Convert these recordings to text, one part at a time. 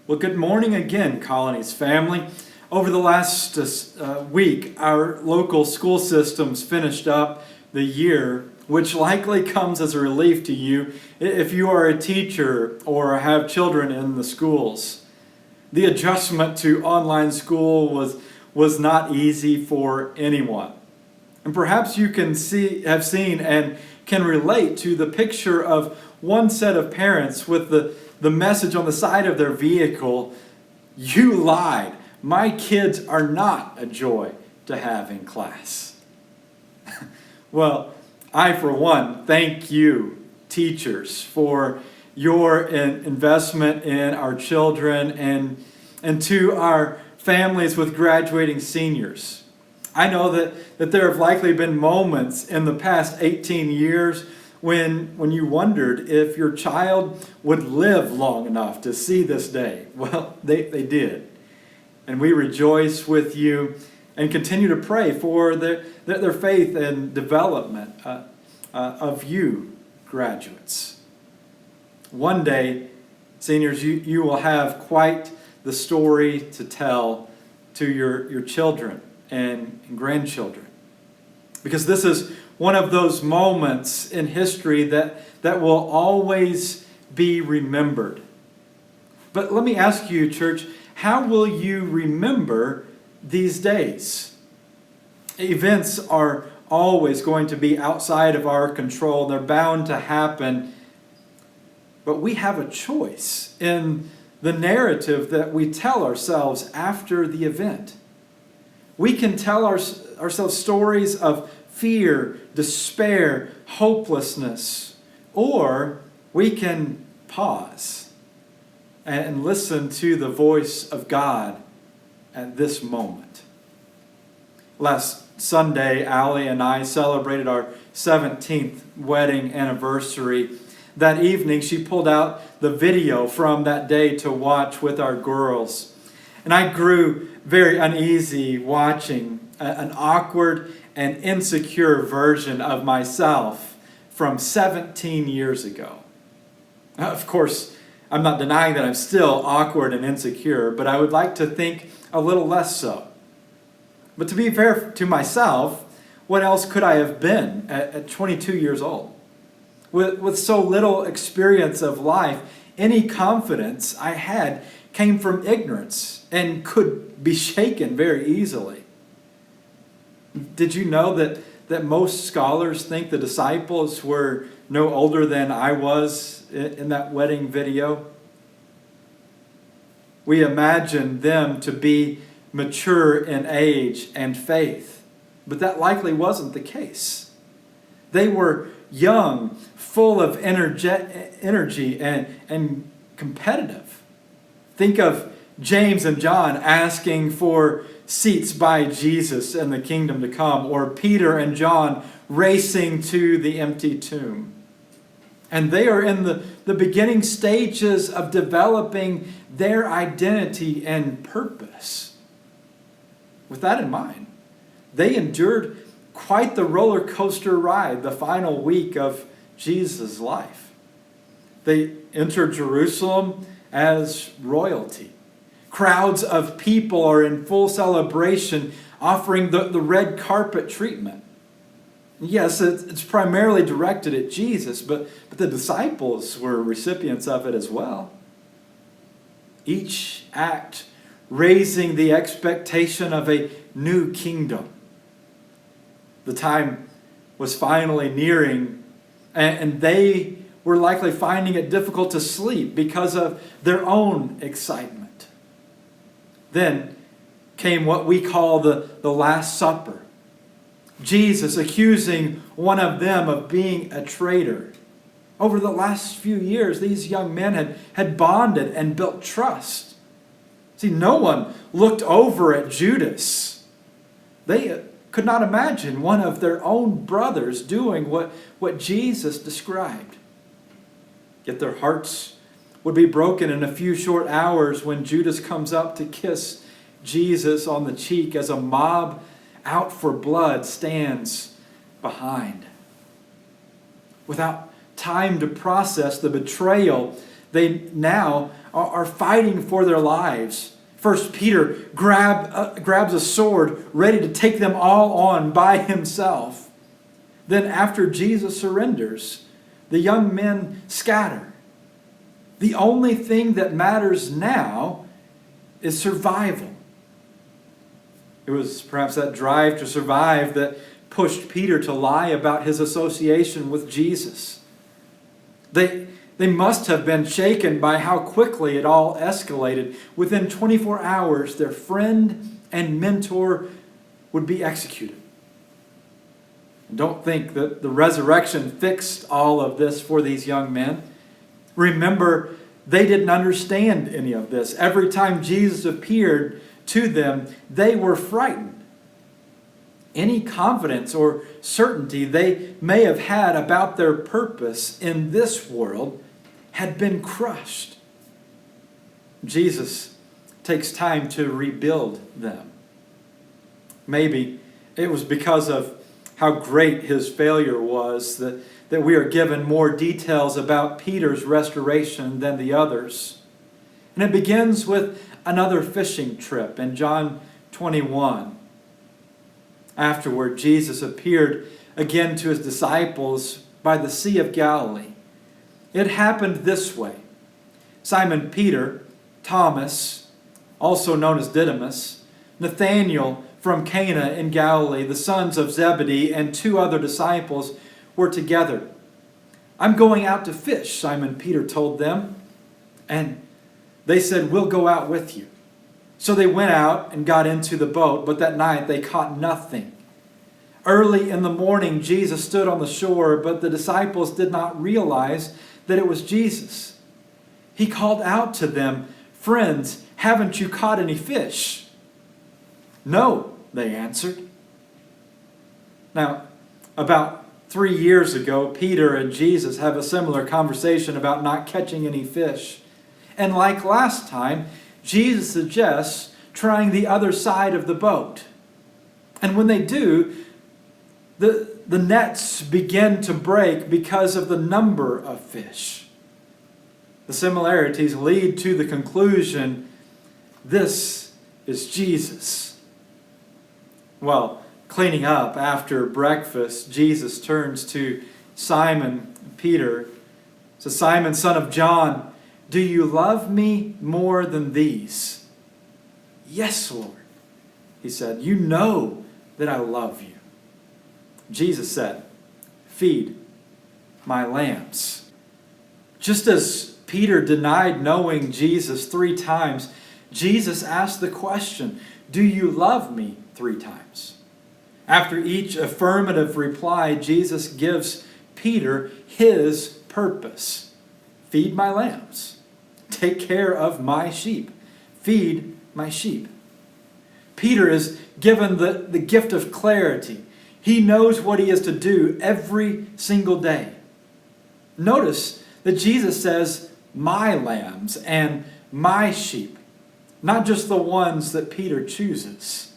Well, good morning again, Colonies family. Over the last week, our local school systems finished up the year, which likely comes as a relief to you if you are a teacher or have children in the schools. The adjustment to online school was not easy for anyone. And perhaps you have seen and can relate to the picture of one set of parents with the message on the side of their vehicle, "You lied. My kids are not a joy to have in class." Well, I, for one, thank you, teachers, for your investment in our children and to our families with graduating seniors. I know that there have likely been moments in the past 18 years when you wondered if your child would live long enough to see this day. Well, they did. And we rejoice with you and continue to pray for their faith and development of you, graduates. One day, seniors, you will have quite the story to tell to your children and grandchildren. Because this is one of those moments in history that will always be remembered. But let me ask you, church, how will you remember these days? Events are always going to be outside of our control. They're bound to happen. But we have a choice in the narrative that we tell ourselves after the event. We can tell ourselves stories of fear, despair, hopelessness, or we can pause and listen to the voice of God at this moment. Last Sunday, Allie and I celebrated our 17th wedding anniversary. That evening, she pulled out the video from that day to watch with our girls. And I grew very uneasy watching an awkward and insecure version of myself from 17 years ago. Of course, I'm not denying that I'm still awkward and insecure, but I would like to think a little less so. But to be fair to myself, what else could I have been at 22 years old? With so little experience of life, any confidence I had came from ignorance and could be shaken very easily. Did you know that most scholars think the disciples were no older than I was in that wedding video? We imagine them to be mature in age and faith, but that likely wasn't the case. They were young, full of energy and competitive. Think of James and John asking for seats by Jesus in the kingdom to come, or Peter and John racing to the empty tomb. And they are in the beginning stages of developing their identity and purpose. With that in mind, they endured quite the roller coaster ride the final week of Jesus' life. They entered Jerusalem as royalty. Crowds of people are in full celebration, offering the red carpet treatment. Yes, it's primarily directed at Jesus, but the disciples were recipients of it as well. Each act raising the expectation of a new kingdom. The time was finally nearing, and they were likely finding it difficult to sleep because of their own excitement. Then came what we call the Last Supper. Jesus accusing one of them of being a traitor. Over the last few years, these young men had bonded and built trust. See, no one looked over at Judas. They could not imagine one of their own brothers doing what Jesus described. Yet their hearts would be broken in a few short hours when Judas comes up to kiss Jesus on the cheek as a mob out for blood stands behind. Without time to process the betrayal, they now are fighting for their lives. First, Peter grabs a sword, ready to take them all on by himself. Then after Jesus surrenders, the young men scatter. The only thing that matters now is survival. It was perhaps that drive to survive that pushed Peter to lie about his association with Jesus. They must have been shaken by how quickly it all escalated. Within 24 hours, their friend and mentor would be executed. Don't think that the resurrection fixed all of this for these young men. Remember, they didn't understand any of this. Every time Jesus appeared to them, they were frightened. Any confidence or certainty they may have had about their purpose in this world had been crushed. Jesus takes time to rebuild them. Maybe it was because of how great his failure was that we are given more details about Peter's restoration than the others. And it begins with another fishing trip in John 21. Afterward, Jesus appeared again to his disciples by the Sea of Galilee. It happened this way. Simon Peter, Thomas, also known as Didymus, Nathanael from Cana in Galilee, the sons of Zebedee, and 2 other disciples were together. "I'm going out to fish," Simon Peter told them. And they said, "We'll go out with you." So they went out and got into the boat, but that night they caught nothing. Early in the morning, Jesus stood on the shore, but the disciples did not realize that it was Jesus. He called out to them, "Friends, haven't you caught any fish?" "No," they answered. Now, about 3 years ago, Peter and Jesus have a similar conversation about not catching any fish. And like last time, Jesus suggests trying the other side of the boat. And when they do, the nets begin to break because of the number of fish. The similarities lead to the conclusion, this is Jesus. Well, cleaning up after breakfast, Jesus turns to Simon Peter, says, "Simon, son of John, do you love me more than these?" "Yes, Lord," he said. "You know that I love you." Jesus said, "Feed my lambs." Just as Peter denied knowing Jesus 3 times, Jesus asked the question, "Do you love me?" 3 times. After each affirmative reply, Jesus gives Peter his purpose. Feed my lambs. Take care of my sheep. Feed my sheep. Peter is given the gift of clarity. He knows what he is to do every single day. Notice that Jesus says, "my lambs" and "my sheep," not just the ones that Peter chooses.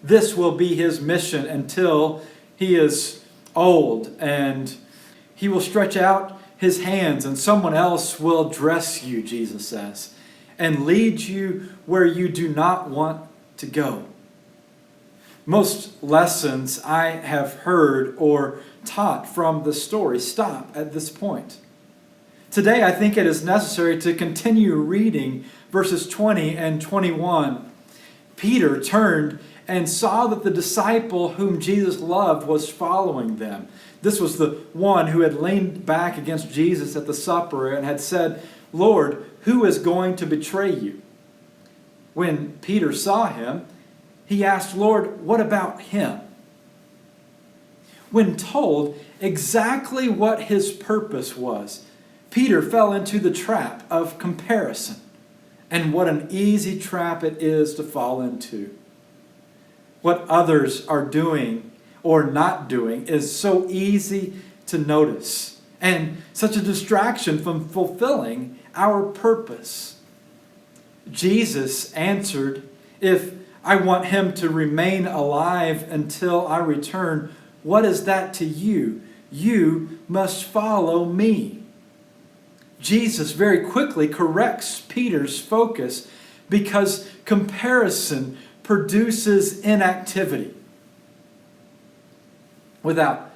This will be his mission until he is old, and he will stretch out his hands and someone else will dress you, Jesus says, and lead you where you do not want to go. Most lessons I have heard or taught from the story stop at this point. Today, I think it is necessary to continue reading verses 20 and 21. Peter turned and saw that the disciple whom Jesus loved was following them. This was the one who had leaned back against Jesus at the supper and had said, "Lord, who is going to betray you?" When Peter saw him, he asked, "Lord, what about him?" When told exactly what his purpose was, Peter fell into the trap of comparison. And what an easy trap it is to fall into. What others are doing or not doing is so easy to notice, and such a distraction from fulfilling our purpose. Jesus answered, "If I want him to remain alive until I return, what is that to you? You must follow me." Jesus very quickly corrects Peter's focus because comparison produces inactivity. Without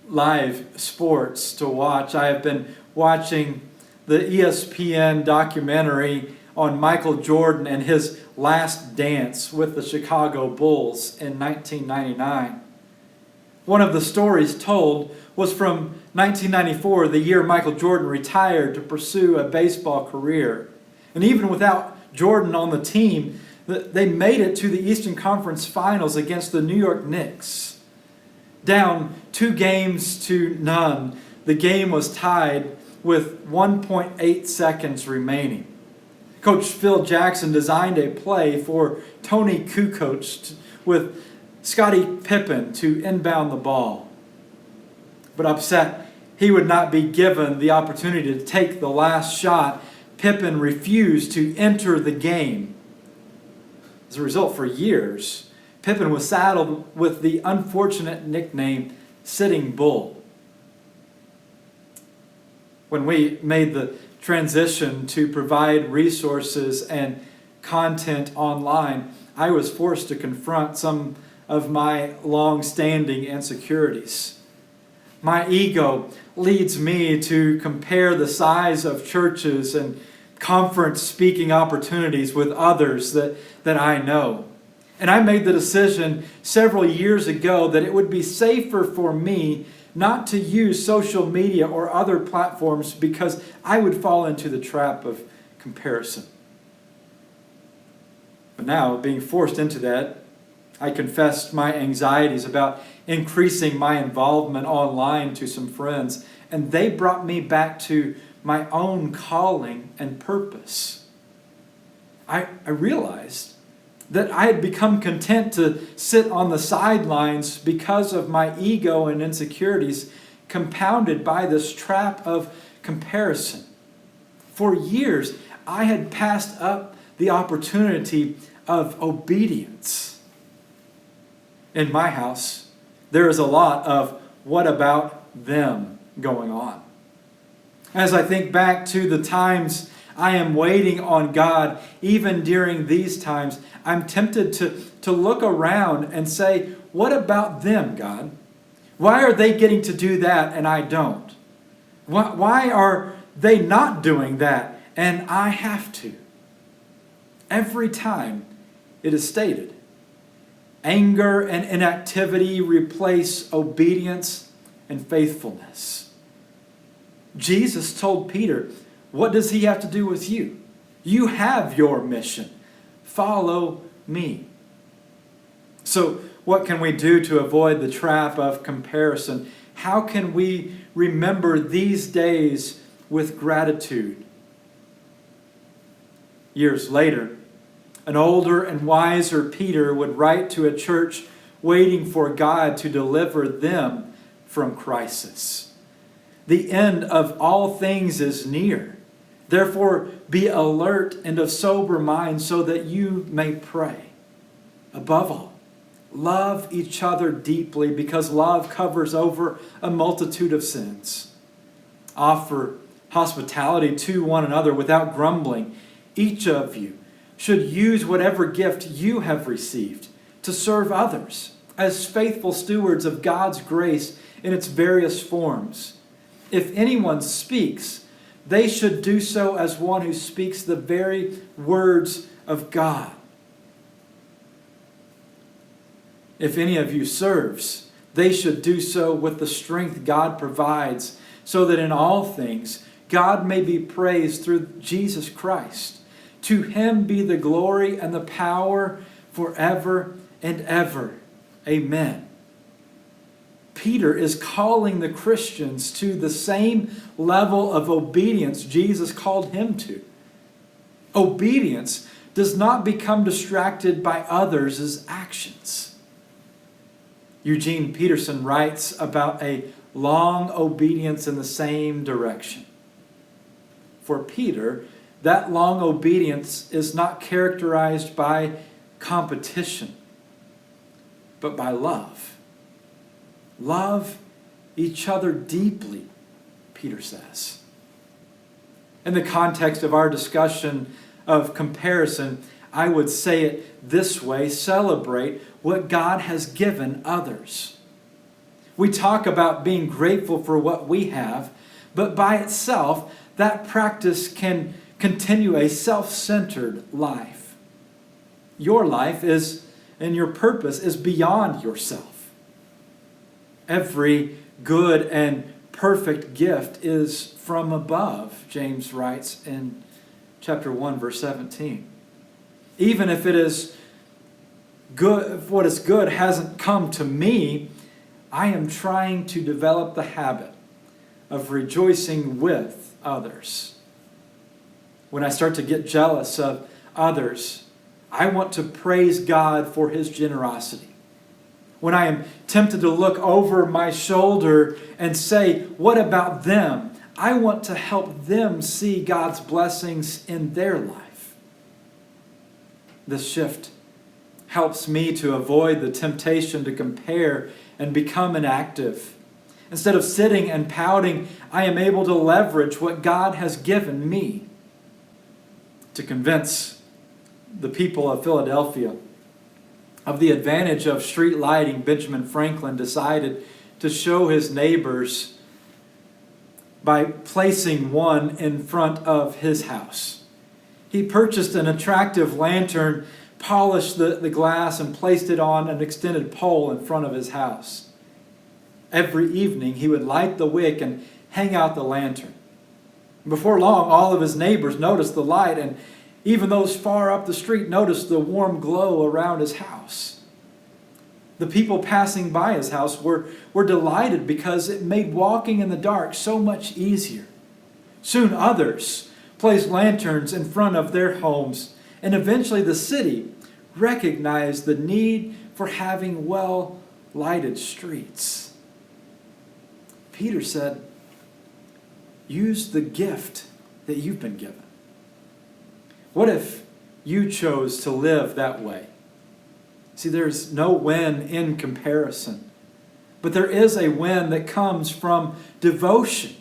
live sports to watch, I have been watching the ESPN documentary on Michael Jordan and his last dance with the Chicago Bulls in 1999. One of the stories told was from 1994, the year Michael Jordan retired to pursue a baseball career. And even without Jordan on the team, they made it to the Eastern Conference Finals against the New York Knicks. Down 2-0, the game was tied with 1.8 seconds remaining. Coach Phil Jackson designed a play for Tony Kukoc with Scottie Pippen to inbound the ball. But upset he would not be given the opportunity to take the last shot, Pippen refused to enter the game. As a result, for years, Pippen was saddled with the unfortunate nickname Sitting Bull. When we made the transition to provide resources and content online, I was forced to confront some of my long-standing insecurities. My ego leads me to compare the size of churches and conference speaking opportunities with others that I know. And I made the decision several years ago that it would be safer for me not to use social media or other platforms because I would fall into the trap of comparison. But now, being forced into that, I confessed my anxieties about increasing my involvement online to some friends, and they brought me back to my own calling and purpose. I realized that I had become content to sit on the sidelines because of my ego and insecurities, compounded by this trap of comparison. For years, I had passed up the opportunity of obedience. In my house, there is a lot of what about them going on. As I think back to the times I am waiting on God, even during these times, I'm tempted to look around and say, what about them, God? Why are they getting to do that and I don't? Why are they not doing that and I have to? Every time it is stated, anger and inactivity replace obedience and faithfulness. Jesus told Peter, what does he have to do with you? You have your mission. Follow me. So, what can we do to avoid the trap of comparison? How can we remember these days with gratitude? Years later, an older and wiser Peter would write to a church waiting for God to deliver them from crisis. The end of all things is near. Therefore, be alert and of sober mind so that you may pray. Above all, love each other deeply because love covers over a multitude of sins. Offer hospitality to one another without grumbling. Each of you should use whatever gift you have received to serve others as faithful stewards of God's grace in its various forms. If anyone speaks, they should do so as one who speaks the very words of God. If any of you serves, they should do so with the strength God provides, so that in all things God may be praised through Jesus Christ. To him be the glory and the power forever and ever. Amen. Peter is calling the Christians to the same level of obedience Jesus called him to. Obedience does not become distracted by others' actions. Eugene Peterson writes about a long obedience in the same direction. For Peter, that long obedience is not characterized by competition, but by love. Love each other deeply, Peter says. In the context of our discussion of comparison, I would say it this way: celebrate what God has given others. We talk about being grateful for what we have, but by itself, that practice can continue a self-centered life. Your life is, and your purpose is beyond yourself. Every good and perfect gift is from above, James writes in chapter 1, verse 17. Even if it is good, if what is good hasn't come to me, I am trying to develop the habit of rejoicing with others. When I start to get jealous of others, I want to praise God for His generosity. When I am tempted to look over my shoulder and say, "What about them?" I want to help them see God's blessings in their life. This shift helps me to avoid the temptation to compare and become inactive. Instead of sitting and pouting, I am able to leverage what God has given me. To convince the people of Philadelphia of the advantage of street lighting, Benjamin Franklin decided to show his neighbors by placing one in front of his house. He purchased an attractive lantern, polished the glass, and placed it on an extended pole in front of his house. Every evening he would light the wick and hang out the lantern. Before long, all of his neighbors noticed the light, and even those far up the street noticed the warm glow around his house. The people passing by his house were delighted because it made walking in the dark so much easier. Soon others placed lanterns in front of their homes, and eventually the city recognized the need for having well-lighted streets. Peter said, use the gift that you've been given. What if you chose to live that way? See, there's no win in comparison, but there is a win that comes from devotion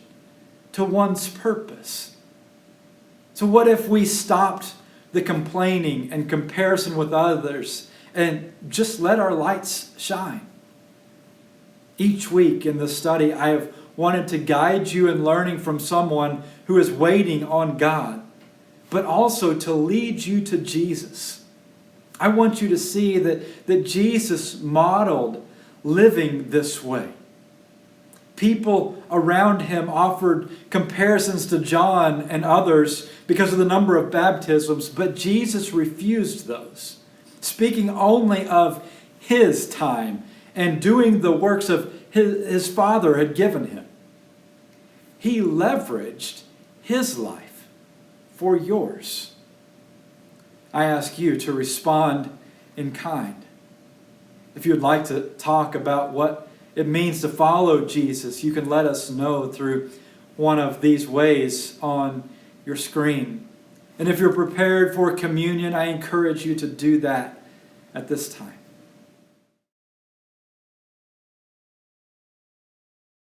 to one's purpose. So what if we stopped the complaining and comparison with others and just let our lights shine? Each week in this study, I have wanted to guide you in learning from someone who is waiting on God, but also to lead you to Jesus. I want you to see that Jesus modeled living this way. People around him offered comparisons to John and others because of the number of baptisms, but Jesus refused those, speaking only of his time and doing the works of his Father had given him. He leveraged his life for yours. I ask you to respond in kind. If you would like to talk about what it means to follow Jesus, you can let us know through one of these ways on your screen. And if you're prepared for communion, I encourage you to do that at this time.